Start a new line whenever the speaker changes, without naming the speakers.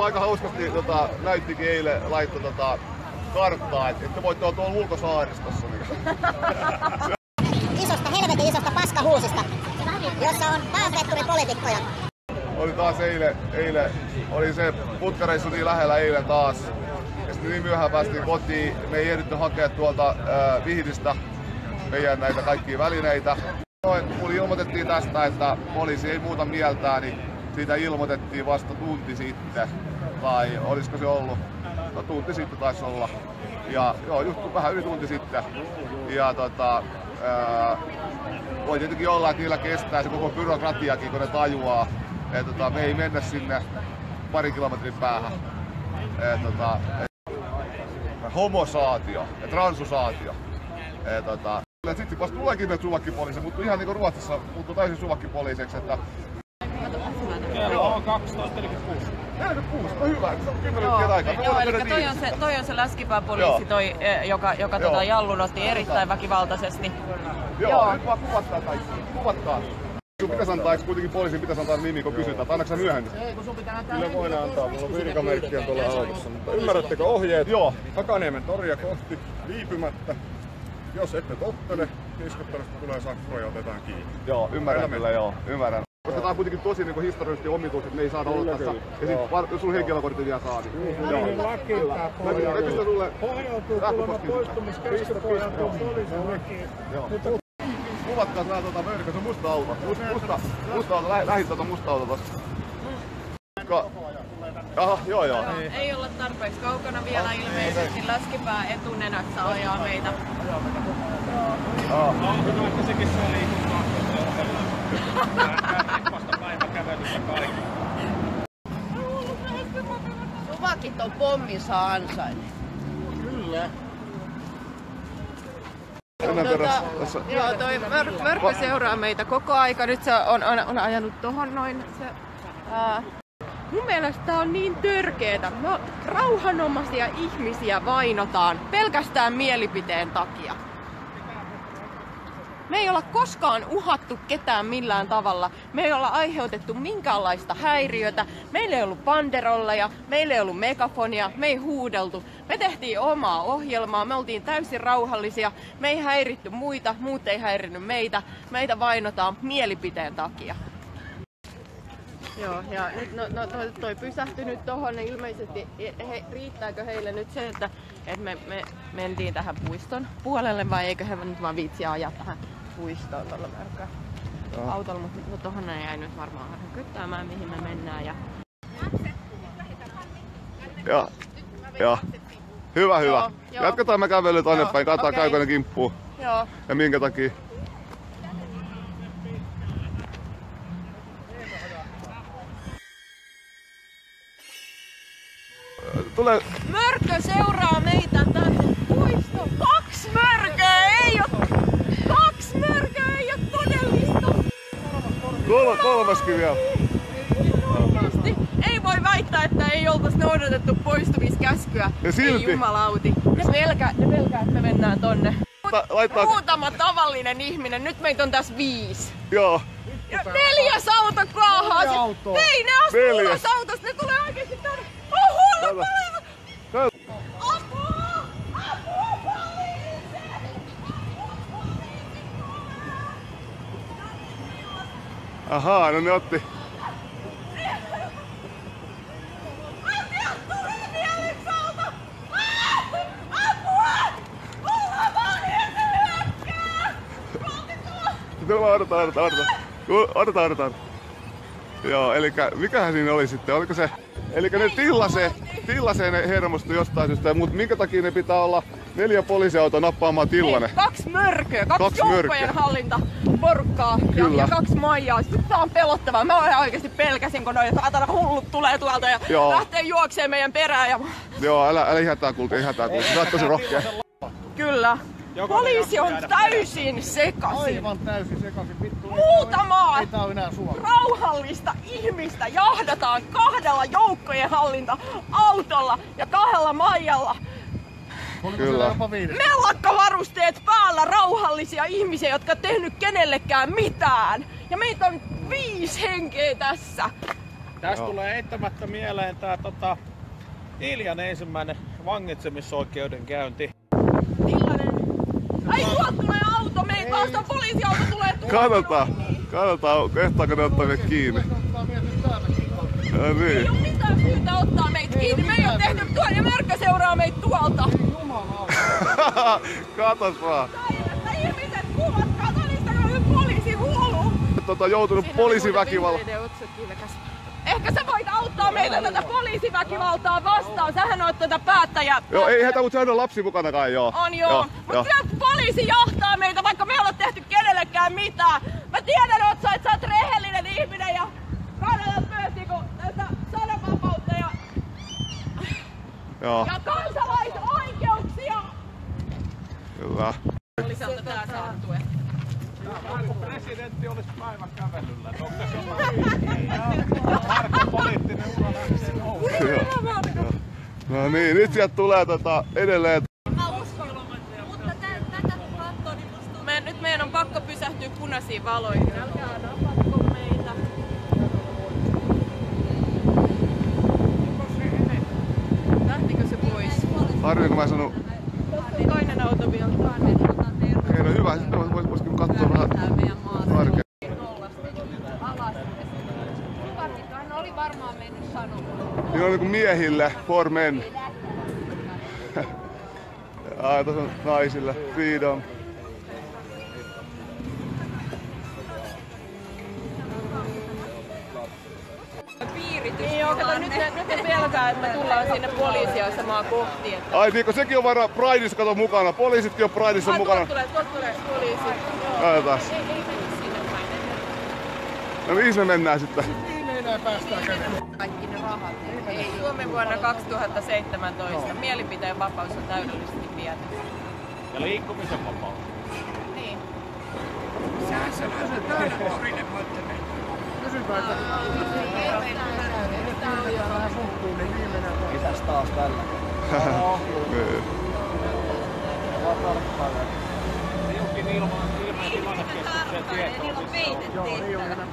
Joku aika hauskasti näyttikin eilen, laittoi karttaa, että voitte olla tuolla ulkosaaristossa.
Isosta helvetin isosta paskahuusista, jossa on pääsvetturipoliitikkoja.
Oli taas eilen oli se putkareissu niin lähellä eilen taas. Ja sitten niin myöhään päästiin kotiin. Me ei ehditty hakea tuolta Vihdistä meidän näitä kaikkia välineitä. Kun ilmoitettiin tästä, että poliisi ei muuta mieltään, niin siitä ilmoitettiin vasta tunti sitten. Tai olisiko se ollut? No tunti sitten taisi olla. Ja joo, just vähän yli tunti sitten. Ja voi tietenkin olla, että niillä kestää se koko byrokratiakin, kun ne tajuaa, että me ei mennä sinne parin kilometrin päähän. Homosaatio ja transusaatio. Sitten vasta tuleekin ne suvakkipoliisi, mutta ihan niin kuin Ruotsissa muuttuu täysin suvakkipoliiseksi.
Kello on 12.46.
46, no hyvä, se on 10 minuuttia aikaa.
Joo, eli toi on se läskipääpoliisi, joka Jallun otti erittäin väkivaltaisesti.
Joo, nyt vaan kuvattaa kaikki. Kuvattaa. Sun pitäisi antaa, eikö kuitenkin poliisin pitäisi antaa nimi, kun kysytään, tai annatko sä myöhemmin?
Kyllä voidaan antaa, mulla on virkamerkki on tuolla autossa, mutta ymmärrättekö ohjeet?
Joo.
Hakaniemen toria kohti, viipymättä. Jos ette tottele, kiskottelusta tulee sakkoa ja otetaan kiinni.
Joo, ymmärrän kyllä, joo, ymmärrän. Koska tää on kuitenkin tosi niin historiallisesti omituus, että me ei saada olla tässä. Ja sit jos sun henkilökortti vielä saa, niin...
Joo. Lakiin tää pohjautuu kuulemma poistumiskäsky pohjautuu poliisin lakiin.
Kuvatkaa sä Mörkö, se on musta auto. Musta auto, lähit musta auto tossa. Aha, joo.
Ei olla tarpeeksi kaukana vielä ilmeisesti. Läskipää etunenässä ajaa meitä.
No, että sekin saa liikuntaa. Vasta päiväkävelyssä kaikki.
Suvakit on pomminsa ansainnut.
Kyllä.
Joo, toi Mörkö seuraa meitä koko aika. Nyt se on ajanut tohon noin. Mun mielestä tää on niin törkeetä. Rauhanomaisia ihmisiä vainotaan pelkästään mielipiteen takia. Me ei olla koskaan uhattu ketään millään tavalla. Me ei olla aiheutettu minkäänlaista häiriötä. Meillä ei ollut banderolleja, meillä ei ollut megafonia, me ei huudeltu. Me tehtiin omaa ohjelmaa, me oltiin täysin rauhallisia. Me ei häiritty muita, muut ei häirinnyt meitä. Meitä vainotaan mielipiteen takia. Joo, ja nyt toi pysähtynyt tohon, niin ilmeisesti riittääkö heille nyt se, että me mentiin tähän puiston puolelle, vai eikö he nyt vaan viitsiä ajaa tähän puistoon tuolla Mörköllä autolla, mutta tohon ne jäi nyt varmaan kyttäämään, mihin me mennään.
Joo. Hyvä. Joo. Jatketaan me kävelyä tonne päin, katsotaan käykö ne kimppuun.
Joo.
Ja minkä takia. Tulee.
Mörkö seuraa meitä tänne puistoon. Kaksi mörköä ei oo todellista.
Kolmaskin vielä.
Ei voi väittää, että ei oltais noudatettu poistumiskäskyä.
Ja silti.
Ei jumalauti. Ne pelkää, että me mennään tonne. Muutama tavallinen ihminen, nyt meitä on tässä 5.
Joo.
Ja 4 auto kaahaa. Ei, ne astuu ulos autosta, ne tulee oikeesti tänne. Apua! Poliisi!
Ahaa, no ne otti. Odotaan. Joo, elikkä mikähän siinä oli sitten? Oliko se? Elikkä ne tillasee ne hermostui jostain syystä, mutta minkä takia ne pitää olla 4 poliisiautoa nappaamaan Tillanen?
2 mörköä, 2 joukkojen hallintaporukkaa ja 2 Maijaa. Tää on pelottavaa. Mä oikeesti pelkäsin, kun noi saatana hullut tulee tuolta ja lähtee juokseen meidän perään.
Joo, älä ihätää kulta, Sä oot tosi rohkea.
Kyllä. Poliisi on täysin sekaisin.
Aivan täysin sekaisin.
Muutamaa rauhallista ihmistä jahdataan 2 joukkojen hallinta-autolla ja 2 Maijalla.
Kyllä.
Mellakkavarusteet päällä, rauhallisia ihmisiä, jotka ei tehnyt kenellekään mitään. Ja meitä on 5 henkeä tässä.
Tästä tulee eittämättä mieleen tää Iljan ensimmäinen vangitsemisoikeudenkäynti.
Millainen? Ai tuolta tulee auto, me ei päästä, poliisiauto tulee tuolta.
Katsotaan, kehtaako ne ottaa meitä kiinni. Ja niin.
Ei oo mitään syytä ottaa meitä kiinni, me ei oo tehty tuolla ja Mörkö seuraa meitä tuolta.
Katos vaan.
Ihmiset kuvat, kato niistä kun poliisi huoluu.
Joutunut poliisiväkivallan.
Ehkä sä voit auttaa meitä tätä poliisiväkivaltaa vastaan. Sähän oot tätä päättäjää.
Joo, ei hätä, mutta sehän on lapsi mukana kai, joo.
On joo. Mutta poliisi jahtaa meitä, vaikka me ei ole tehty kenellekään mitään. Mä tiedän, että sä oot rehellinen ihminen ja kannatat myös niinku tätä sananvapautta ja kansalaisoikeuksia.
Kyllä.
Poliisilta tää saattu.
Kun presidentti olisi päivän kävelyllä, onko se Marko poliittinen ura lähtee nousemaan?
No niin, nyt sieltä tulee edelleen.
Nyt meidän on pakko pysähtyä punaisiin valoihin. Älkää napatko meitä. Lähtikö se pois?
Harvinko mä sanonut?
Toinen auto vielä.
Okei, no hyvä. Sitten voisikin katsoa vähän tarkemmin.
Hän oli varmaan mennyt sanomaan.
Niin on niinku miehille, for men. Ai, tässä on naisille, freedom.
Niin joo, kato nyt pelkää, että me tullaan sinne poliisiasemaa kohti. Että...
Ai niin, sekin on varmaan Prideissa kato mukana. Poliisitkin on Prideissa mukana.
Tuolta tulee poliisi.
Katsotaan.
Ei mennä sinne päin.
No mihin me mennään sitten?
Kaikki ne rahat. Ei. Suomen vuonna 2017 mielipiteen vapaus on täydellisesti viety.
Ja liikkumisen vapaus.
Niin.
Mitäs taas tällä? Tiukin ilman tilannekeskuksen tieto.
Niillä on peite tehtävä.